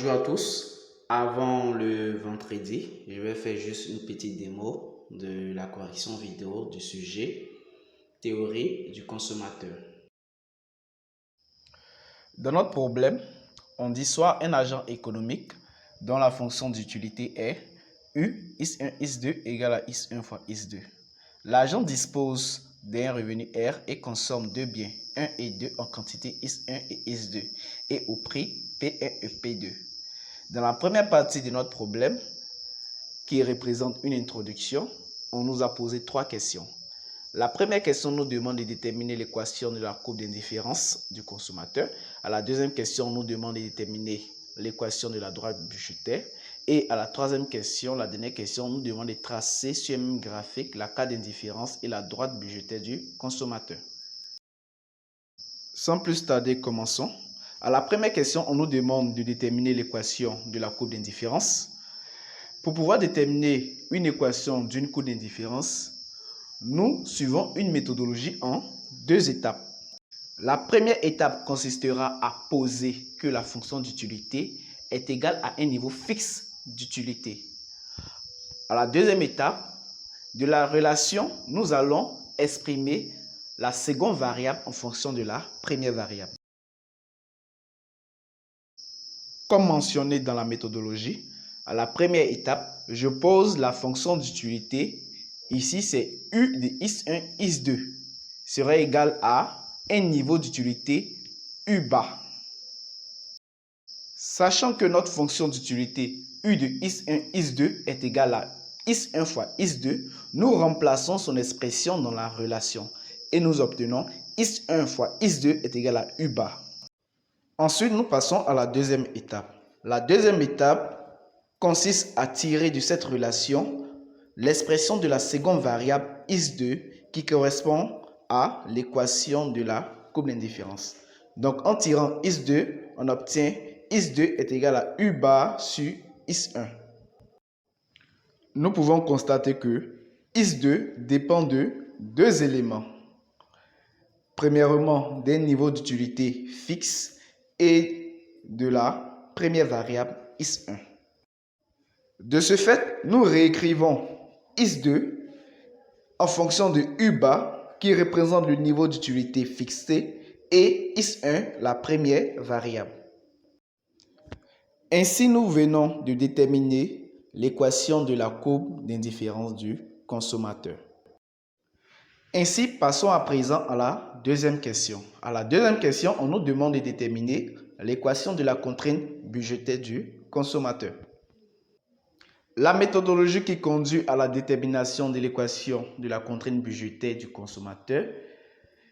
Bonjour à tous. Avant le vendredi, je vais faire juste une petite démo de la correction vidéo du sujet théorie du consommateur. Dans notre problème, on dit soit un agent économique dont la fonction d'utilité est U is1 is2 égale à is1 fois is2. L'agent dispose d'un revenu R et consomme deux biens 1 et 2 en quantité is1 et is2 et au prix P1 et P2. Dans la première partie de notre problème, qui représente une introduction, on nous a posé trois questions. La première question nous demande de déterminer l'équation de la courbe d'indifférence du consommateur. À la deuxième question, on nous demande de déterminer l'équation de la droite budgétaire. Et à la troisième question, la dernière question, on nous demande de tracer sur un même graphique la courbe d'indifférence et la droite budgétaire du consommateur. Sans plus tarder, commençons. À la première question, on nous demande de déterminer l'équation de la courbe d'indifférence. Pour pouvoir déterminer une équation d'une courbe d'indifférence, nous suivons une méthodologie en deux étapes. La première étape consistera à poser que la fonction d'utilité est égale à un niveau fixe d'utilité. À la deuxième étape de la relation, nous allons exprimer la seconde variable en fonction de la première variable. Comme mentionné dans la méthodologie, à la première étape, je pose la fonction d'utilité. Ici, c'est U de is1, is2 serait égal à un niveau d'utilité U bas. Sachant que notre fonction d'utilité U de is1, is2 est égal à is1 fois is2, nous remplaçons son expression dans la relation et nous obtenons is1 fois is2 est égal à U bas. Ensuite, nous passons à la deuxième étape. La deuxième étape consiste à tirer de cette relation l'expression de la seconde variable is2 qui correspond à l'équation de la courbe d'indifférence. Donc, en tirant is2, on obtient is2 est égal à U bar sur is1. Nous pouvons constater que is2 dépend de deux éléments. Premièrement, d'un niveau d'utilité fixe et de la première variable is1. De ce fait, nous réécrivons is2 en fonction de U bas qui représente le niveau d'utilité fixé et is1 la première variable. Ainsi, nous venons de déterminer l'équation de la courbe d'indifférence du consommateur. Ainsi, passons à présent à la deuxième question. À la deuxième question, on nous demande de déterminer l'équation de la contrainte budgétaire du consommateur. La méthodologie qui conduit à la détermination de l'équation de la contrainte budgétaire du consommateur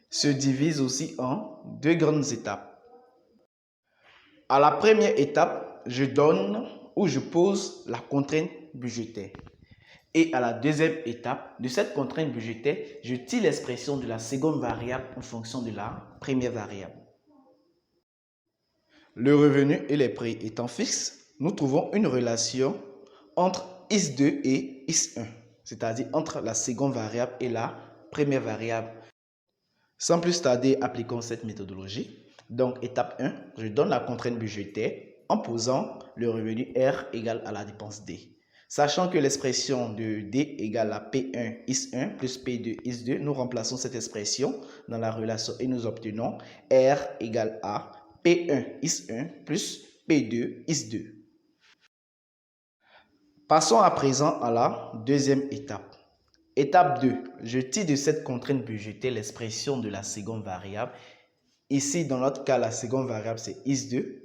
se divise aussi en deux grandes étapes. À la première étape, je donne ou je pose la contrainte budgétaire. Et à la deuxième étape de cette contrainte budgétaire, je tire l'expression de la seconde variable en fonction de la première variable. Le revenu et les prix étant fixes, nous trouvons une relation entre is2 et is1, c'est-à-dire entre la seconde variable et la première variable. Sans plus tarder, appliquons cette méthodologie. Donc, étape 1, je donne la contrainte budgétaire en posant le revenu R égale à la dépense D. Sachant que l'expression de D égale à P1 is1 plus P2 is2, nous remplaçons cette expression dans la relation et nous obtenons R égale à P1 is1 plus P2 is2. Passons à présent à la deuxième étape. Étape 2, je tire de cette contrainte budgétaire l'expression de la seconde variable. Ici, dans notre cas, la seconde variable, c'est is2,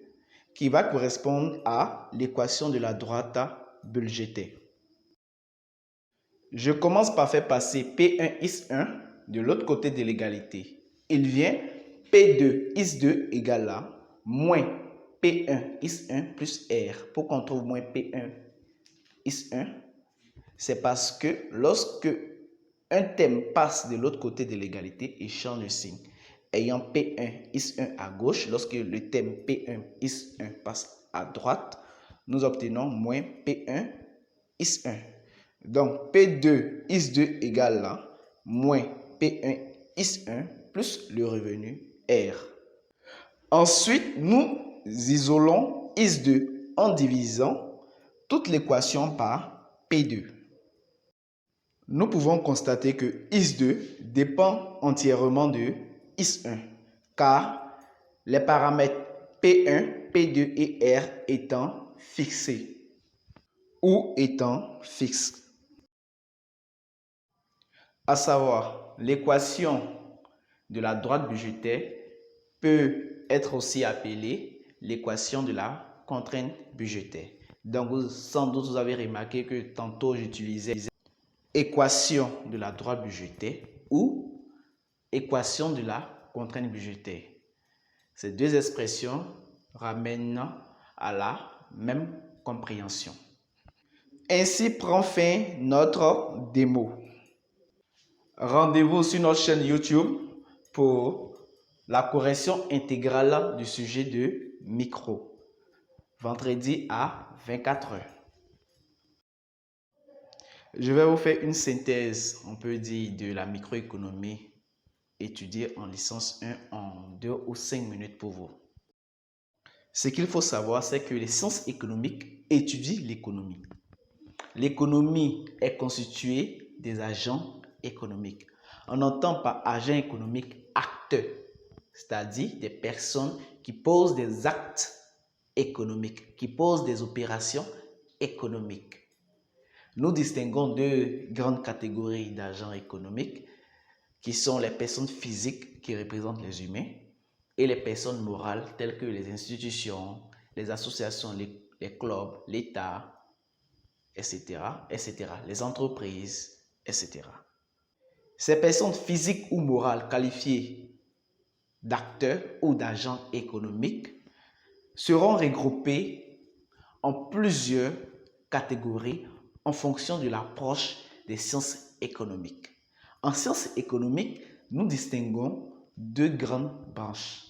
qui va correspondre à l'équation de la droite budgétaire. Je commence par faire passer P1 is1 de l'autre côté de l'égalité. Il vient P2 is2 égale à moins P1 is1 plus R. Pourquoi on trouve moins P1 is1? C'est parce que lorsque un thème passe de l'autre côté de l'égalité, il change de signe. Ayant P1 is1 à gauche, lorsque le thème P1 is1 passe à droite, nous obtenons moins P1 is1. Donc P2 is2 égale à moins P1 is1 plus le revenu R. Ensuite, nous isolons is2 en divisant toute l'équation par P2. Nous pouvons constater que IS2 dépend entièrement de IS1, car les paramètres P1, P2 et R étant fixés ou étant fixes. À savoir, l'équation de la droite budgétaire peut être aussi appelée l'équation de la contrainte budgétaire. Donc, sans doute, vous avez remarqué que tantôt j'utilisais équation de la droite budgétaire ou équation de la contrainte budgétaire. Ces deux expressions ramènent à la même compréhension. Ainsi prend fin notre démo. Rendez-vous sur notre chaîne YouTube pour la correction intégrale du sujet de micro, vendredi à 24 h. Je vais vous faire une synthèse, on peut dire, de la microéconomie étudiée en licence 1 en 2 ou 5 minutes pour vous. Ce qu'il faut savoir, c'est que les sciences économiques étudient l'économie. L'économie est constituée des agents économiques. On entend par agent économique acteur, c'est-à-dire des personnes qui posent des actes économiques, qui posent des opérations économiques. Nous distinguons deux grandes catégories d'agents économiques qui sont les personnes physiques qui représentent les humains et les personnes morales telles que les institutions, les associations, les clubs, l'État, etc., les entreprises, etc. Ces personnes physiques ou morales qualifiées d'acteurs ou d'agents économiques seront regroupées en plusieurs catégories en fonction de l'approche des sciences économiques. En sciences économiques, nous distinguons deux grandes branches.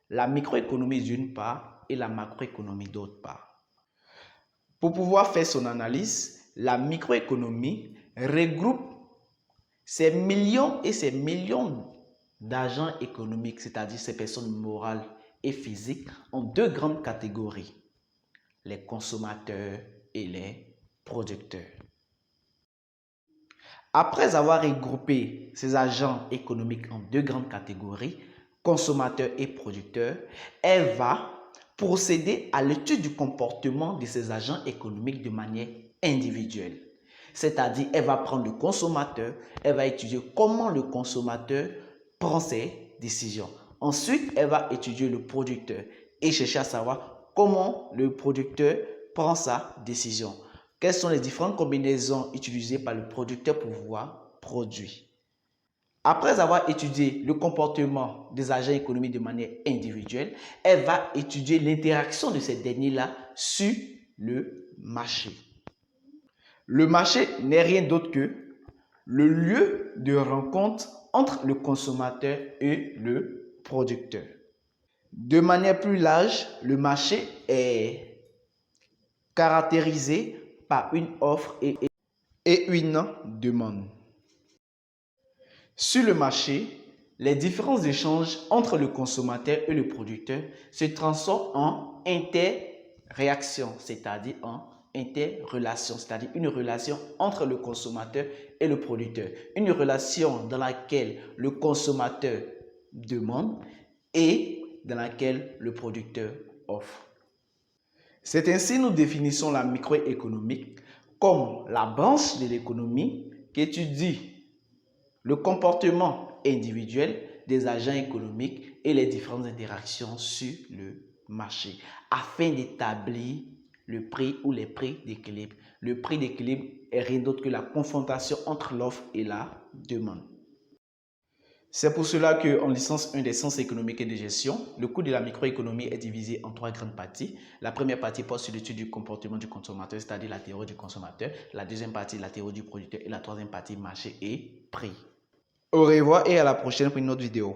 La microéconomie d'une part et la macroéconomie d'autre part. Pour pouvoir faire son analyse, la microéconomie regroupe ces millions et ces millions d'agents économiques, c'est-à-dire ces personnes morales et physiques, en deux grandes catégories, les consommateurs et les producteurs. Après avoir regroupé ces agents économiques en deux grandes catégories, consommateurs et producteurs, elle va procéder à l'étude du comportement de ces agents économiques de manière individuelle. C'est-à-dire, elle va prendre le consommateur, elle va étudier comment le consommateur prend ses décisions. Ensuite, elle va étudier le producteur et chercher à savoir comment le producteur prend sa décision. Quelles sont les différentes combinaisons utilisées par le producteur pour pouvoir produire. Après avoir étudié le comportement des agents économiques de manière individuelle, elle va étudier l'interaction de ces derniers-là sur le marché. Le marché n'est rien d'autre que le lieu de rencontre entre le consommateur et le producteur. De manière plus large, le marché est caractérisé par une offre et une demande. Sur le marché, les différents échanges entre le consommateur et le producteur se transforment en interréaction, c'est-à-dire en interrelation, c'est-à-dire une relation entre le consommateur et le producteur. Une relation dans laquelle le consommateur demande et dans laquelle le producteur offre. C'est ainsi que nous définissons la microéconomie comme la branche de l'économie qui étudie le comportement individuel des agents économiques et les différentes interactions sur le marché afin d'établir le prix ou les prix d'équilibre. Le prix d'équilibre est rien d'autre que la confrontation entre l'offre et la demande. C'est pour cela qu'en licence 1 des sciences économiques et de gestion, le cours de la microéconomie est divisé en trois grandes parties. La première partie porte sur l'étude du comportement du consommateur, c'est-à-dire la théorie du consommateur. La deuxième partie, la théorie du producteur. Et la troisième partie, marché et prix. Au revoir et à la prochaine pour une autre vidéo.